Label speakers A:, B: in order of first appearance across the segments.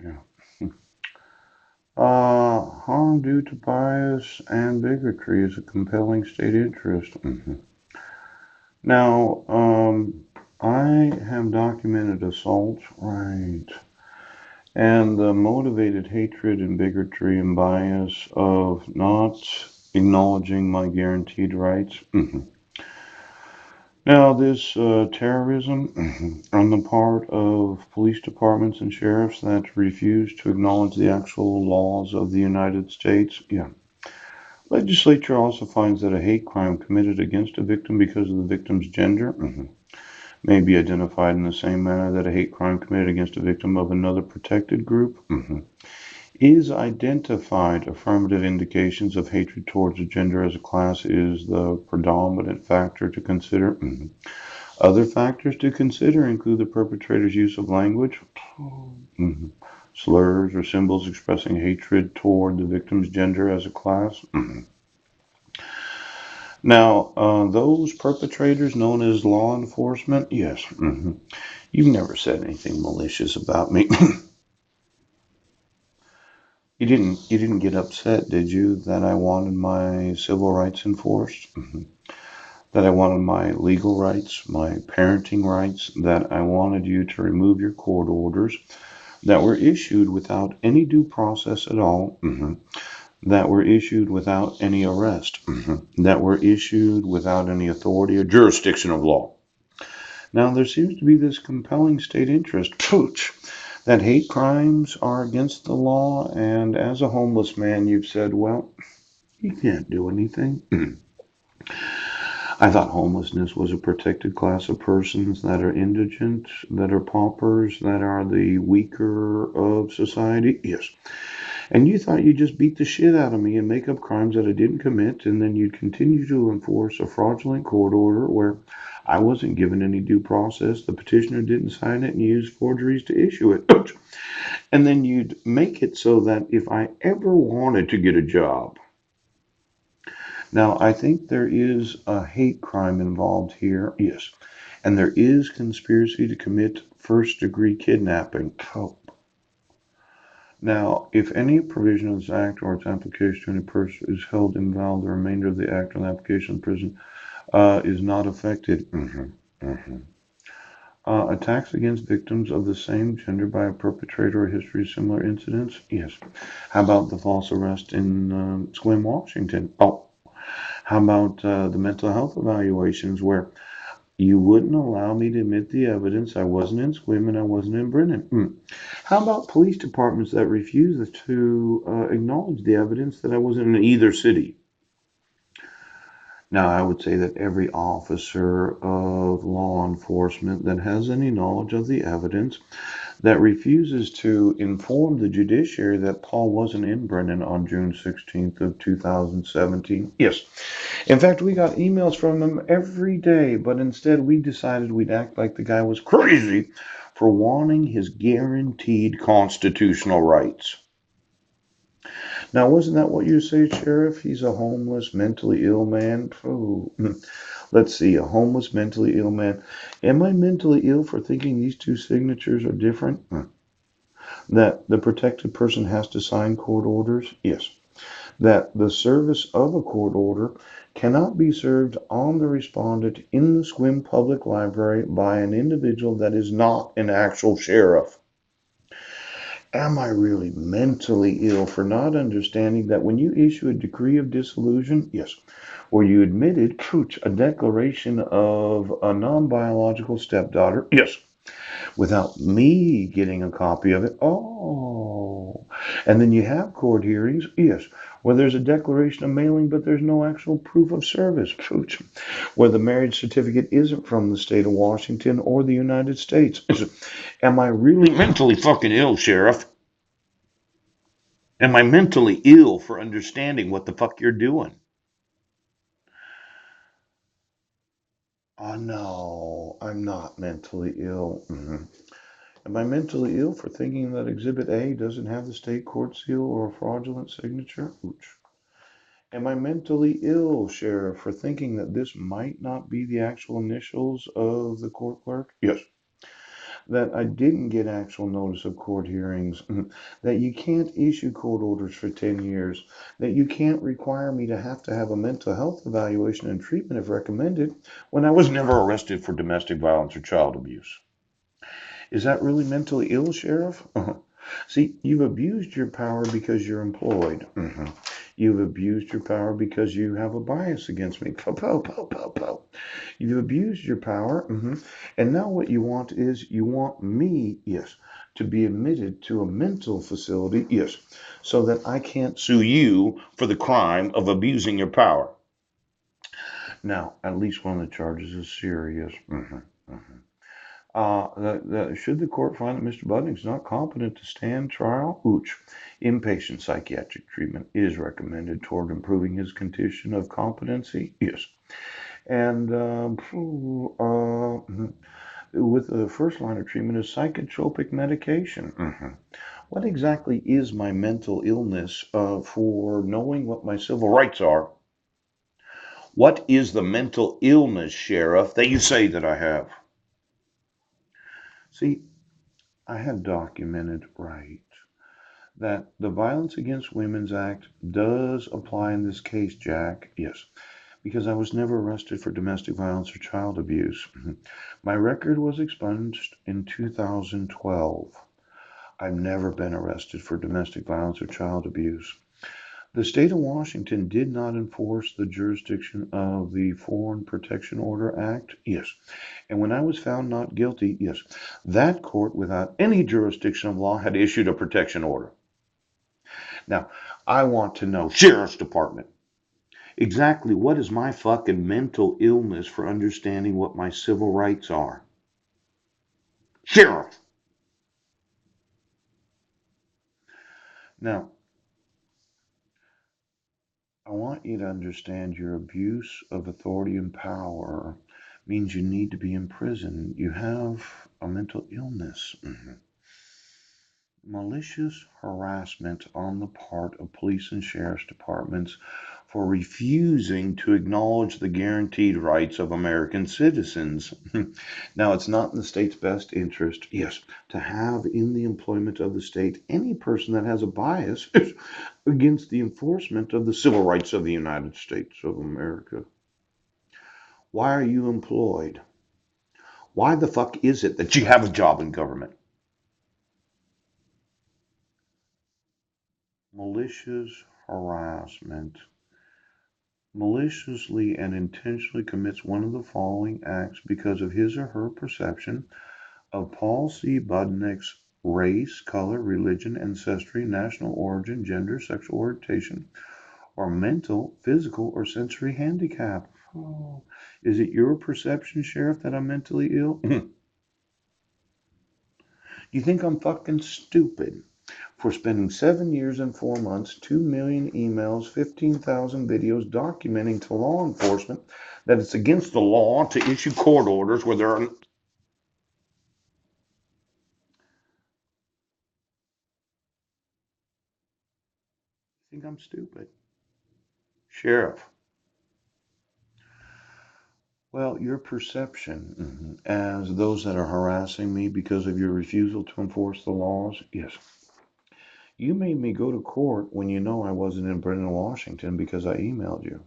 A: Yeah. Harm due to bias and bigotry is a compelling state interest. Now, I have documented assault, right, and the motivated hatred and bigotry and bias of not acknowledging my guaranteed rights. Now, this terrorism on the part of police departments and sheriffs that refuse to acknowledge the actual laws of the United States. Yeah. Legislature also finds that a hate crime committed against a victim because of the victim's gender may be identified in the same manner that a hate crime committed against a victim of another protected group is identified. Affirmative indications of hatred towards a gender as a class is the predominant factor to consider. Other factors to consider include the perpetrator's use of language, mhm, slurs, or symbols expressing hatred toward the victim's gender as a class. Now, those perpetrators known as law enforcement, yes, you've never said anything malicious about me. You didn't get upset, did you, that I wanted my civil rights enforced? That I wanted my legal rights, my parenting rights, that I wanted you to remove your court orders that were issued without any due process at all, that were issued without any arrest, that were issued without any authority or jurisdiction of law. Now, there seems to be this compelling state interest, pooch, that hate crimes are against the law, and as a homeless man, you've said, well, you can't do anything. I thought homelessness was a protected class of persons that are indigent, that are paupers, that are the weaker of society. Yes. And you thought you'd just beat the shit out of me and make up crimes that I didn't commit, and then you'd continue to enforce a fraudulent court order where I wasn't given any due process, the petitioner didn't sign it, and you used forgeries to issue it. And then you'd make it so that if I ever wanted to get a job, now I think there is a hate crime involved here, yes, and there is conspiracy to commit first degree kidnapping. Oh. Now, if any provision of this act or its application to any person is held invalid, the remainder of the act or the application in prison is not affected. Mhm. Attacks against victims of the same gender by a perpetrator or history of similar incidents? Yes. How about the false arrest in Sequim, Washington? Oh, how about the mental health evaluations where you wouldn't allow me to admit the evidence? I wasn't in Sequim and I wasn't in Brennan. How about police departments that refuse to acknowledge the evidence that I wasn't in either city? Now, I would say that every officer of law enforcement that has any knowledge of the evidence that refuses to inform the judiciary that Paul wasn't in Brennan on June 16th of 2017. Yes. In fact, we got emails from him every day, but instead we decided we'd act like the guy was crazy for wanting his guaranteed constitutional rights. Now, wasn't that what you say, Sheriff? He's a homeless, mentally ill man. Oh, let's see, a homeless, mentally ill man. Am I mentally ill for thinking these two signatures are different? That the protected person has to sign court orders? Yes. That the service of a court order cannot be served on the respondent in the Sequim Public Library by an individual that is not an actual sheriff. Am I really mentally ill for not understanding that when you issue a decree of dissolution, yes, or you admitted, pooch, a declaration of a non-biological stepdaughter, yes, without me getting a copy of it, oh, and then you have court hearings, yes, where there's a declaration of mailing, but there's no actual proof of service, pooch, where the marriage certificate isn't from the state of Washington or the United States. Am I really mentally fucking ill, Sheriff? Am I mentally ill for understanding what the fuck you're doing? Oh, no, I'm not mentally ill. Am I mentally ill for thinking that Exhibit A doesn't have the state court seal or a fraudulent signature? Ooch. Am I mentally ill, Sheriff, for thinking that this might not be the actual initials of the court clerk? Yes. that I didn't get actual notice of court hearings, that you can't issue court orders for 10 years, that you can't require me to have a mental health evaluation and treatment if recommended when I was never arrested for domestic violence or child abuse. Is that really mentally ill, Sheriff? See, you've abused your power because you're employed. You've abused your power because you have a bias against me. Pow, pow, pow, pow, pow. You've abused your power. And now what you want is you want me, yes, to be admitted to a mental facility, yes, so that I can't sue you for the crime of abusing your power. Now, at least one of the charges is serious. Should the court find that Mr. Budnick is not competent to stand trial, inpatient psychiatric treatment is recommended toward improving his condition of competency. Yes. And with the first line of treatment is psychotropic medication. What exactly is my mental illness for knowing what my civil rights are? What is the mental illness, Sheriff, that you say that I have? See, I have documented right that the Violence Against Women's Act does apply in this case, Jack. Yes, because I was never arrested for domestic violence or child abuse. My record was expunged in 2012. I've never been arrested for domestic violence or child abuse. The state of Washington did not enforce the jurisdiction of the Foreign Protection Order Act. Yes. And when I was found not guilty, yes, that court, without any jurisdiction of law, had issued a protection order. Now, I want to know, Sheriff's Department, exactly what is my fucking mental illness for understanding what my civil rights are? Sheriff! Now, I want you to understand your abuse of authority and power means you need to be in prison. You have a mental illness. Malicious harassment on the part of police and sheriff's departments for refusing to acknowledge the guaranteed rights of American citizens. Now, it's not in the state's best interest, yes, to have in the employment of the state any person that has a bias against the enforcement of the civil rights of the United States of America. Why are you employed? Why the fuck is it that you have a job in government? Malicious harassment. Maliciously and intentionally commits one of the following acts because of his or her perception of Paul C. Budnick's race, color, religion, ancestry, national origin, gender, sexual orientation, or mental, physical, or sensory handicap. Oh, is it your perception, Sheriff, that I'm mentally ill? You think I'm fucking stupid for spending 7 years and 4 months, 2 million emails, 15,000 videos documenting to law enforcement that it's against the law to issue court orders where there are. You think I'm stupid? Sheriff. Well, your perception as those that are harassing me because of your refusal to enforce the laws, yes. You made me go to court when you know I wasn't in Brennan, Washington because I emailed you.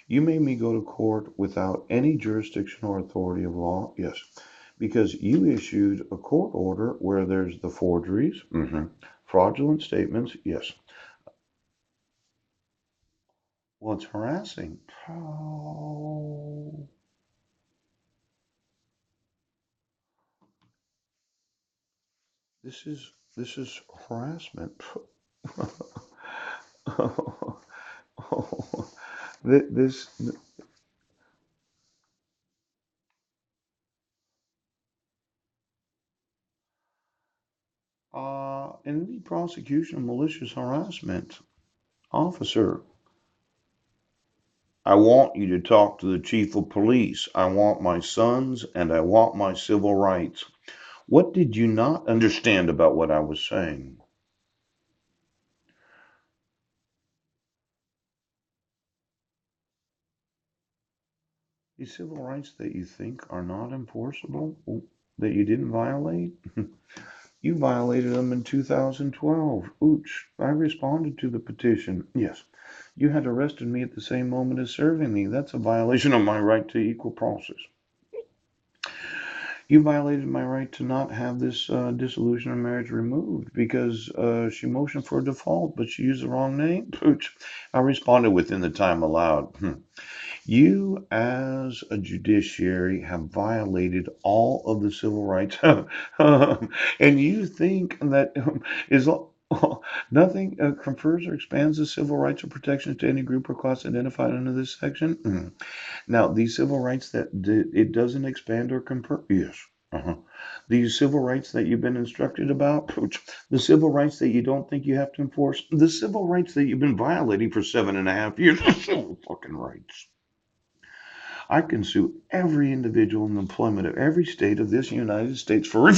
A: You made me go to court without any jurisdiction or authority of law, yes, because you issued a court order where there's the forgeries, fraudulent statements, yes. Well, it's harassing. Oh. This is harassment. This in the prosecution of malicious harassment, officer, I want you to talk to the chief of police. I want my sons and I want my civil rights. What did you not understand about what I was saying? The civil rights that you think are not enforceable? that you didn't violate? You violated them in 2012. Ooch, I responded to the petition. Yes, you had arrested me at the same moment as serving me. That's a violation of my right to equal process. You violated my right to not have this dissolution of marriage removed because she motioned for a default, but she used the wrong name. Pooch. I responded within the time allowed. You, as a judiciary, have violated all of the civil rights, and you think that is nothing confers or expands the civil rights or protections to any group or class identified under this section. Now, these civil rights that it doesn't expand or confer, yes. Uh-huh. These civil rights that you've been instructed about, the civil rights that you don't think you have to enforce, the civil rights that you've been violating for 7.5 years, civil fucking rights. I can sue every individual in the employment of every state of this United States for